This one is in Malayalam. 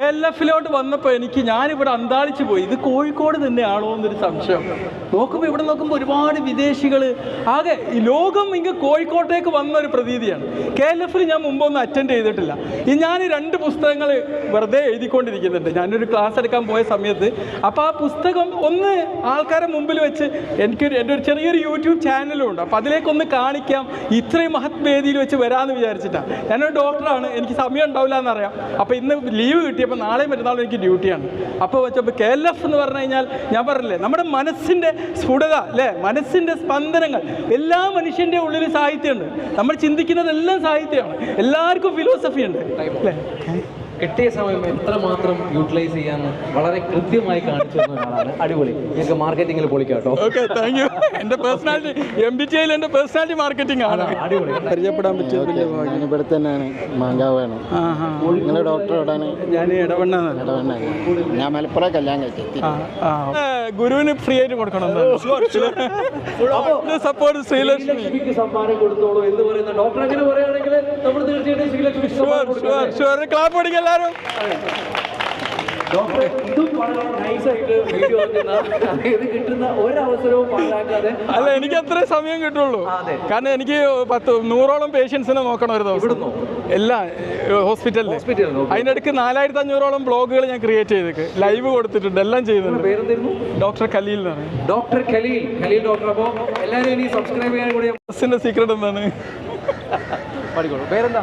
LF-ലോട്ട് വന്നപ്പോൾ ഞാനിവിടെ അന്താളിച്ച് പോയി. ഇത് കോഴിക്കോട് തന്നെയാണോ എന്നൊരു സംശയം. ഇവിടെ നോക്കുമ്പോൾ ഒരുപാട് വിദേശികൾ, ആകെ ലോകം ഇങ്ങ് കോഴിക്കോട്ടേക്ക് വന്നൊരു പ്രതീതിയാണ്. KLF-ൽ ഞാൻ മുമ്പൊന്നും അറ്റൻഡ് ചെയ്തിട്ടില്ല. ഞാൻ 2 പുസ്തകങ്ങൾ വെറുതെ എഴുതിക്കൊണ്ടിരിക്കുന്നുണ്ട്. ഞാനൊരു ക്ലാസ് എടുക്കാൻ പോയ സമയത്ത്. അപ്പോൾ ആ പുസ്തകം ഒന്ന് ആൾക്കാരെ മുമ്പിൽ വെച്ച് എൻ്റെ ഒരു ചെറിയൊരു യൂട്യൂബ് ചാനലും ഉണ്ട്. അപ്പോൾ അതിലേക്കൊന്ന് കാണിക്കാം, ഇത്രയും മഹത് വേദിയിൽ വെച്ച് വരാമെന്ന് വിചാരിച്ചിട്ടാണ്. ഞാനൊരു ഡോക്ടറാണ്, എനിക്ക് സമയം ഉണ്ടാവില്ല എന്നറിയാം. അപ്പോൾ ഇന്ന് ലീവ് കിട്ടിയപ്പോൾ നാളെയും മറ്റന്നാളും എനിക്ക് ഡ്യൂട്ടിയാണ്. അപ്പോൾ വെച്ചപ്പോൾ KLF എന്ന് പറഞ്ഞു കഴിഞ്ഞാൽ ഞാൻ പറഞ്ഞില്ലേ, നമ്മുടെ മനസ്സിൻ്റെ സ്ഫുടത അല്ലേ, മനസ്സിൻ്റെ സ്പന്ദനങ്ങൾ. എല്ലാ മനുഷ്യൻ്റെ ഉള്ളിൽ സാഹിത്യമുണ്ട്. നമ്മൾ ചിന്തിക്കുന്നതെല്ലാം സാഹിത്യമാണ്. എല്ലാവർക്കും ഫിലോസഫി ഉണ്ട് അല്ലേ. കിട്ടിയ സമയം എത്രമാത്രം യൂട്ടിലൈസ് ചെയ്യാന്ന് വളരെ കൃത്യമായി കാണിച്ചു തന്നതാണ്. അടിപൊളി. നിങ്ങൾക്ക് മാർക്കറ്റിംഗിൽ പൊളിക്കാട്ടോ. Okay, thank you. എൻ്റെ പേഴ്സണാലിറ്റി MBTIയിൽ എൻ്റെ പേഴ്സണാലിറ്റി മാർക്കറ്റിംഗ് ആണ്. അടിപൊളി. പരിചയപ്പെടാൻ പറ്റിയത് ഇവിടെ തന്നെയാണ്, മാങ്കാവാണ്. നിങ്ങളെ ഡോക്ടർ എവിടെയാണ്? ഞാൻ ഇടവണ്ണ. ഞാൻ മലപ്പുറം കല്യാണം കഴിച്ചു. ഗുരുവിന് ഫ്രീ ആയിട്ട് കൊടുക്കണം. സപ്പോർട്ട് ശ്രീലക്ഷ്മിക്ക് സമ്മാനം കൊടുത്തോളൂ എന്ന് പറയുന്ന ഡോക്ടർ അങ്ങനെ പറയുകയാണെങ്കിൽ നമ്മൾ തീർച്ചയായിട്ടും ശ്രീലക്ഷ്മി ക്ലാപ്പ് പഠിക്കും എല്ലാവരും. ഡോക്ടർ ഇതും വളരെ നൈസായിട്ട് വീഡിയോ കിട്ടുന്ന ഒരവസരവും പാഴാക്കാതെ. അല്ല, എനിക്ക് അത്രേ സമയം കിട്ടുള്ളൂ. കാരണം എനിക്ക് 100-ഓളം പേഷ്യൻസിനെ നോക്കണം ഒരു ദിവസം. എല്ലാ ഹോസ്പിറ്റലിൽ. അതിനിടയ്ക്ക് 4500-ഓളം ബ്ലോഗുകൾ ഞാൻ ക്രിയേറ്റ് ചെയ്തേക്ക്, ലൈവ് കൊടുത്തിട്ടുണ്ട്, എല്ലാം ചെയ്യുന്നുണ്ട്. പേരെന്തായിരുന്നു? ഡോക്ടർ ഖലീൽ എന്നാണ്. Doctor Khalil doctor. അപ്പോൾ എല്ലാവരും ഇനി സബ്സ്ക്രൈബ് ചെയ്യാൻ കൂടി. സീക്രട്ട് എന്താണ്? പഠിക്കോളൂ. പേരെന്താ?